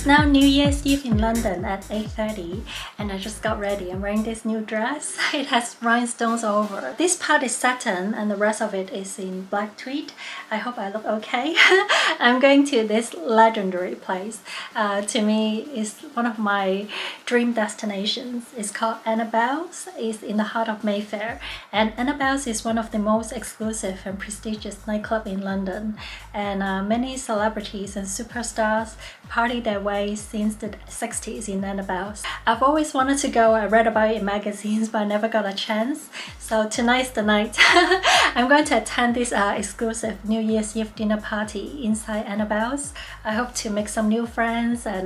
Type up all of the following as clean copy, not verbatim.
It's now New Year's Eve in London at 8:30 and I just got ready. I'm wearing this new dress. It has rhinestones all over. This part is satin and the rest of it is in black tweed. I hope I look okay. I'm going to this legendary place. To me, it's one of my dream destinations. It's called Annabel's. It's in the heart of Mayfair. And Annabel's is one of the most exclusive and prestigious nightclubs in London. And many celebrities and superstars party their way since the 60s in Annabel's. I've always wanted to go. I read about it in magazines, but I never got a chance. So tonight's the night. I'm going to attend this exclusive New Year's Eve dinner party inside Annabel's. I hope to make some new friends and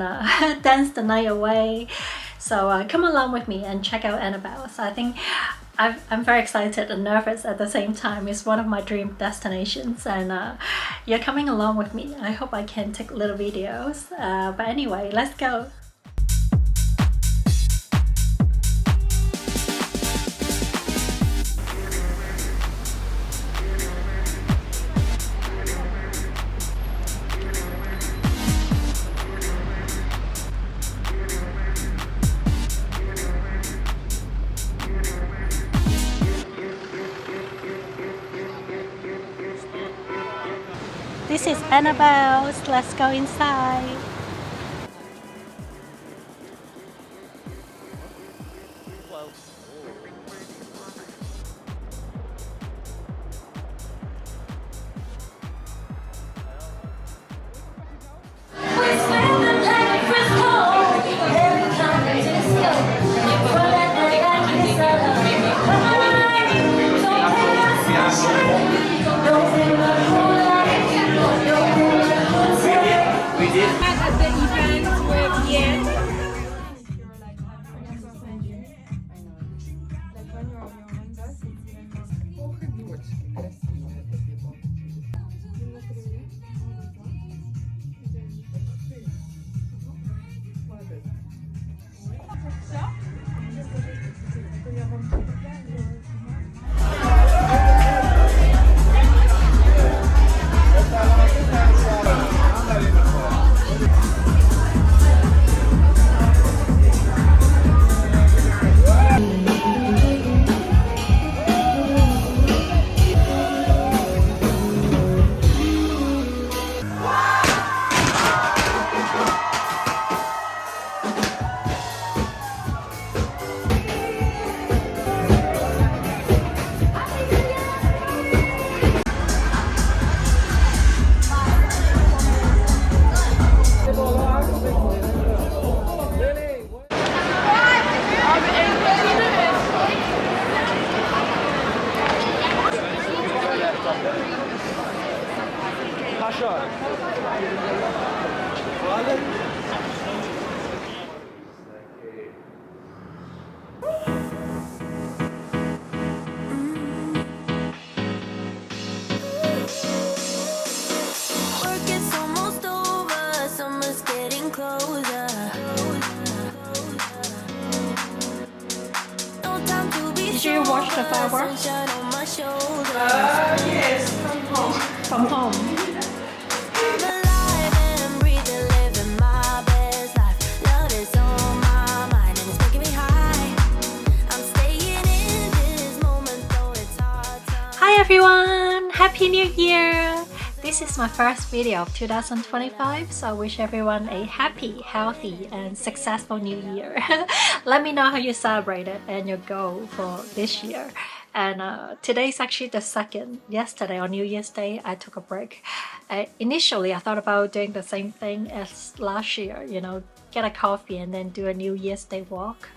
dance the night away. So come along with me and check out Annabel's. I think I'm very excited and nervous at the same time. It's one of my dream destinations and you're coming along with me. I hope I can take little videos. But anyway, let's go. This is Annabel's. Let's go inside. Did you watch the fireworks? Yes, from home. From home. Hi everyone! Happy New Year! This is my first video of 2025, so I wish everyone a happy, healthy, and successful new year. Let me know how you celebrated and your goal for this year. And today's actually the second. Yesterday on New Year's Day, I took a break. Initially, I thought about doing the same thing as last year, you know, get a coffee and then do a New Year's Day walk.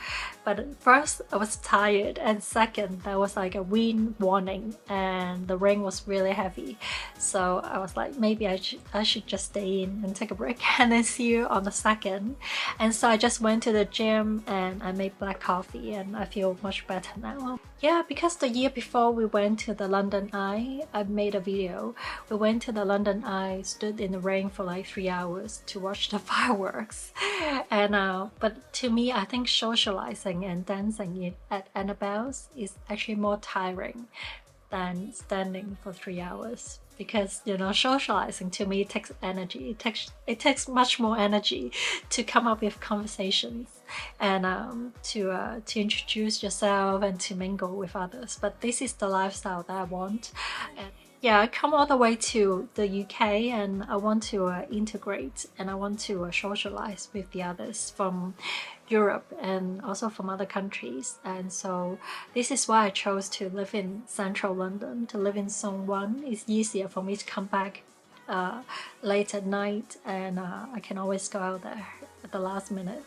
But first, I was tired, and second, there was like a wind warning and the rain was really heavy. So I was like, maybe I should just stay in and take a break and then see you on the second. And so I just went to the gym and I made black coffee and I feel much better now. Yeah, because the year before we went to the London Eye, I made a video. We went to the London Eye, stood in the rain for like 3 hours to watch the fireworks. And but to me, I think socializing and dancing at Annabel's is actually more tiring than standing for 3 hours because you know, socializing to me takes energy. It takes much more energy to come up with conversations and to introduce yourself and to mingle with others. But this is the lifestyle that I want. And yeah, I come all the way to the UK and I want to integrate and I want to socialize with the others from Europe and also from other countries. And so this is why I chose to live in central London, to live in Zone 1. It's easier for me to come back late at night, and I can always go out there at the last minute.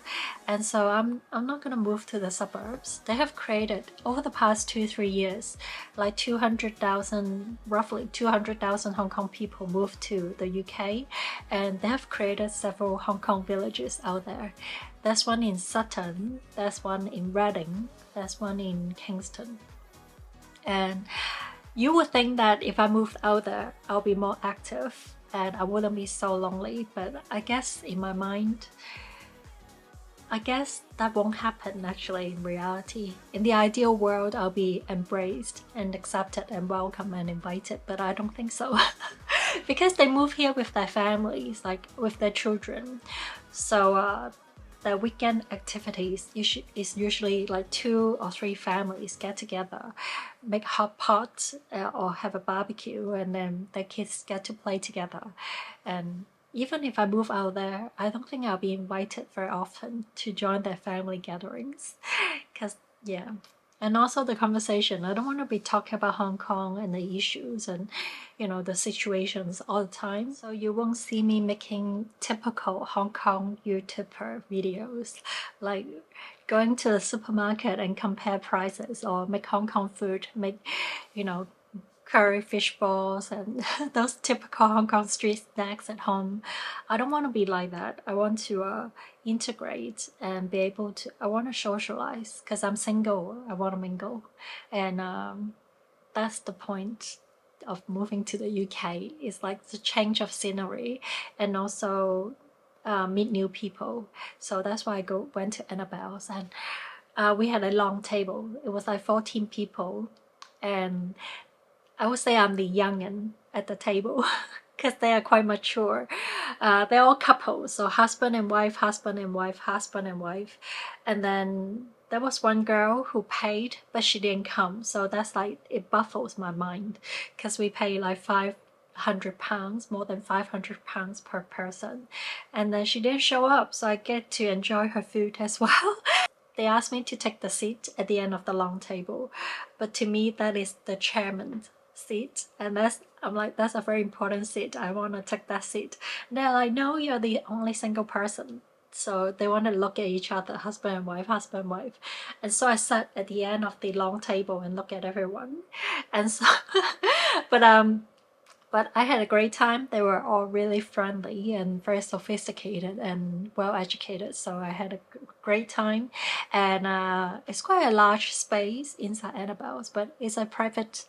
And so I'm not gonna move to the suburbs. They have created over the past 2-3 years like 200,000, roughly 200,000 Hong Kong people moved to the UK, and they have created several Hong Kong villages out there. There's one in Sutton, there's one in Reading, there's one in Kingston. And you would think that if I moved out there, I'll be more active and I wouldn't be so lonely, but I guess in my mind, I guess that won't happen actually in reality. In the ideal world, I'll be embraced and accepted and welcome and invited, but I don't think so. Because they move here with their families, like with their children. So the weekend activities is usually like 2 or 3 families get together, make hot pot or have a barbecue, and then the kids get to play together. And even if I move out there, I don't think I'll be invited very often to join their family gatherings. Because yeah. And also the conversation, I don't want to be talking about Hong Kong and the issues and, you know, the situations all the time. So you won't see me making typical Hong Kong YouTuber videos, like going to the supermarket and compare prices, or make Hong Kong food, make, you know, curry fish balls and those typical Hong Kong street snacks at home. I don't want to be like that. I want to integrate and be able to, I want to socialize because I'm single. I want to mingle. And that's the point of moving to the UK. It's like the change of scenery and also meet new people. So that's why I went to Annabel's, and we had a long table. It was like 14 people, and I would say I'm the young'un at the table because they are quite mature. They're all couples, so husband and wife, husband and wife, husband and wife. And then there was one girl who paid, but she didn't come. So that's like, it baffles my mind because we pay like £500, more than £500 per person. And then she didn't show up, so I get to enjoy her food as well. They asked me to take the seat at the end of the long table, but to me that is the chairman's seat, and I'm like, that's a very important seat. I want to take that seat. And they're like, no, you're the only single person. So they want to look at each other, husband and wife, husband and wife. And so I sat at the end of the long table and look at everyone. And so, but I had a great time. They were all really friendly and very sophisticated and well educated. So I had a great time. And it's quite a large space inside Annabel's, but it's a private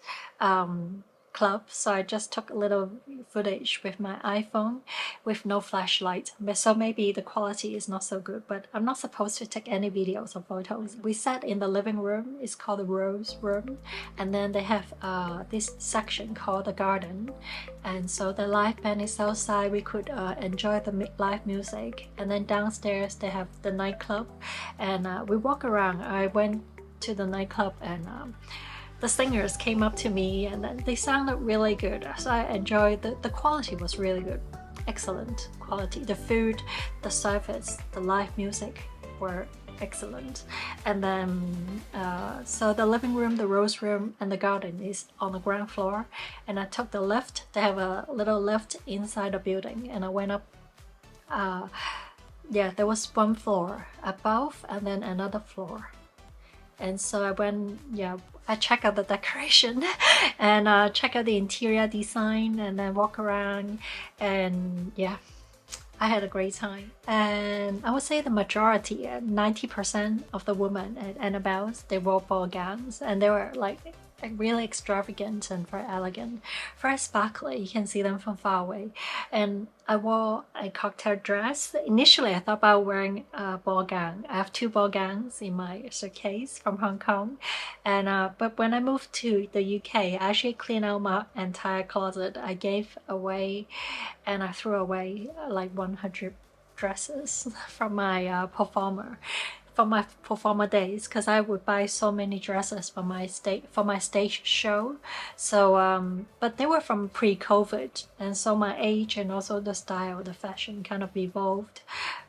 club. So I just took a little footage with my iPhone with no flashlight. So maybe the quality is not so good, but I'm not supposed to take any videos or photos. We sat in the living room. It's called the Rose Room. And then they have this section called the garden. And so the live band is outside. We could enjoy the live music. And then downstairs they have the nightclub. And we walk around. I went to the nightclub and the singers came up to me and they sounded really good. So I enjoyed the quality was really good. Excellent quality. The food, the service, the live music were excellent. And then so the living room, the rose room and the garden is on the ground floor, and I took the lift. They have a little lift inside the building, and I went up. Yeah, there was one floor above and then another floor. And so I went, yeah, I check out the decoration and check out the interior design and then walk around, and yeah, I had a great time. And I would say the majority, 90% of the women at Annabel's, they wore ball gowns, and they were like really extravagant and very elegant, very sparkly. You can see them from far away. And I wore a cocktail dress. Initially, I thought about wearing a ball gown. I have 2 ball gowns in my suitcase from Hong Kong, and but when I moved to the UK, I actually cleaned out my entire closet. I gave away, and I threw away like 100 dresses from my performer days, because I would buy so many dresses for my stage show. So but they were from pre-COVID, and so my age and also the style, the fashion kind of evolved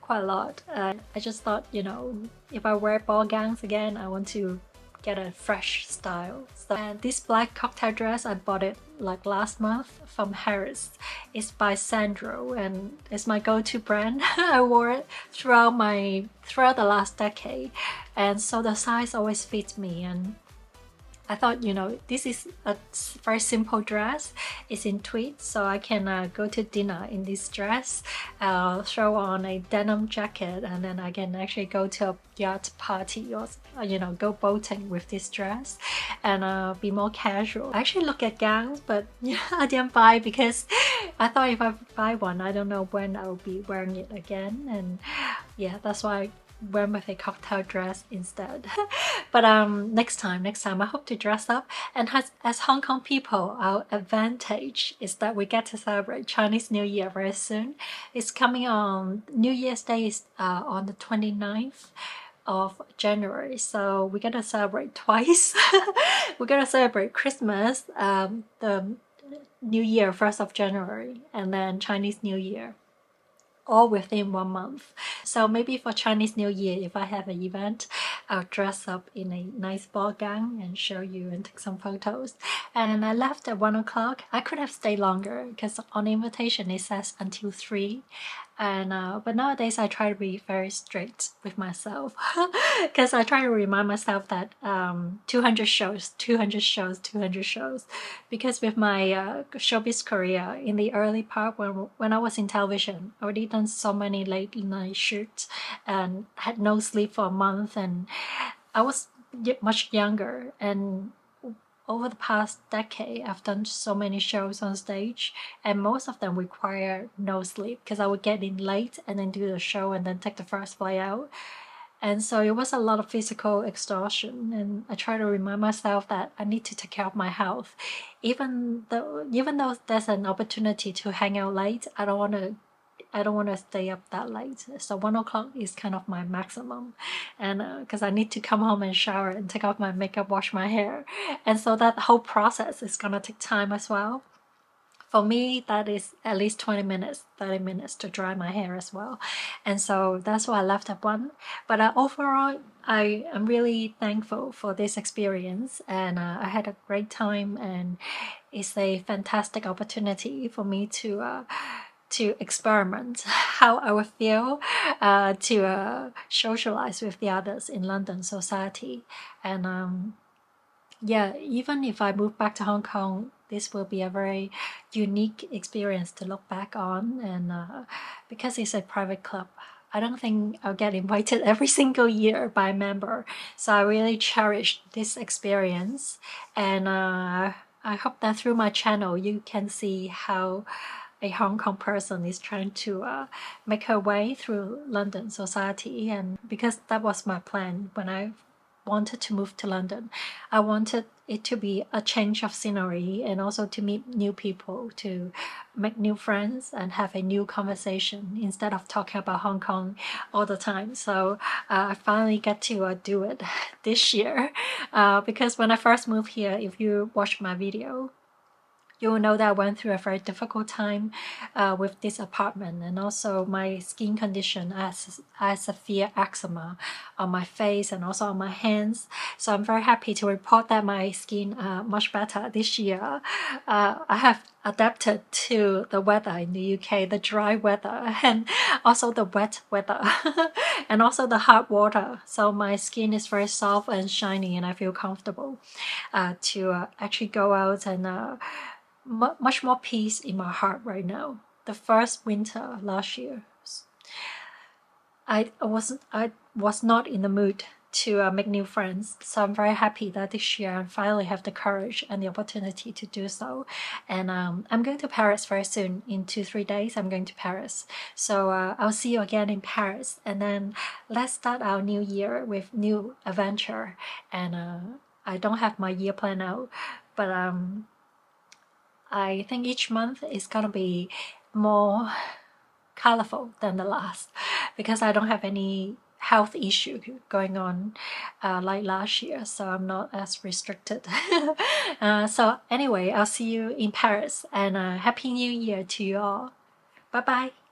quite a lot. I just thought, you know, if I wear ball gowns again, I want to get a fresh style. So, and this black cocktail dress, I bought it like last month from Harris. It's by Sandro, and it's my go-to brand. I wore it throughout the last decade, and so the size always fits me. And I thought, you know, this is a very simple dress. It's in tweed, so I can go to dinner in this dress, throw on a denim jacket, and then I can actually go to a yacht party, or you know, go boating with this dress, and be more casual. I actually look at gowns, but yeah, I didn't buy because I thought if I buy one, I don't know when I'll be wearing it again. And yeah, that's why I went with a cocktail dress instead. But next time I hope to dress up. And as Hong Kong people, our advantage is that we get to celebrate Chinese New Year very soon. It's coming on New Year's Day is on the 29th of January, so we're gonna celebrate twice. We're gonna celebrate Christmas, the New Year, 1st of January, and then Chinese New Year, all within 1 month. So maybe for Chinese New Year, if I have an event, I'll dress up in a nice ball gown and show you and take some photos. And I left at 1 o'clock. I could have stayed longer because on the invitation it says until 3. And but nowadays I try to be very strict with myself, because I try to remind myself that 200 shows, 200 shows, 200 shows. Because with my showbiz career in the early part, when I was in television, I already done so many late night shoots and had no sleep for a month, and I was much younger. And over the past decade, I've done so many shows on stage, and most of them require no sleep, because I would get in late and then do the show and then take the first flight out. And so it was a lot of physical exhaustion, and I try to remind myself that I need to take care of my health. Even though there's an opportunity to hang out late, I don't want to stay up that late. So 1 o'clock is kind of my maximum, and because I need to come home and shower and take off my makeup, wash my hair, and so that whole process is gonna take time as well. For me, that is at least 20 minutes, 30 minutes to dry my hair as well. And so that's why I left at 1. But overall, I am really thankful for this experience, and I had a great time, and it's a fantastic opportunity for me to experiment how I would feel, to socialize with the others in London society. And yeah, even if I move back to Hong Kong, this will be a very unique experience to look back on. And because it's a private club, I don't think I'll get invited every single year by a member. So I really cherish this experience. And I hope that through my channel, you can see how a Hong Kong person is trying to make her way through London society. And because that was my plan when I wanted to move to London, I wanted it to be a change of scenery, and also to meet new people, to make new friends and have a new conversation instead of talking about Hong Kong all the time. So I finally get to do it this year, because when I first moved here, if you watch my video, you will know that I went through a very difficult time with this apartment, and also my skin condition. I have severe eczema on my face and also on my hands. So I'm very happy to report that my skin much better this year. I have adapted to the weather in the UK, the dry weather, and also the wet weather, and also the hot water. So my skin is very soft and shiny, and I feel comfortable to actually go out, and much more peace in my heart right now. The first winter last year, I was not in the mood to make new friends. So I'm very happy that this year I finally have the courage and the opportunity to do so. And I'm going to Paris very soon. In 2-3 days, I'm going to Paris. So I'll see you again in Paris. And then let's start our new year with new adventure. And I don't have my year plan out, but I think each month is gonna be more colorful than the last because I don't have any health issue going on like last year, so I'm not as restricted. So anyway, I'll see you in Paris, and Happy New Year to you all. Bye bye.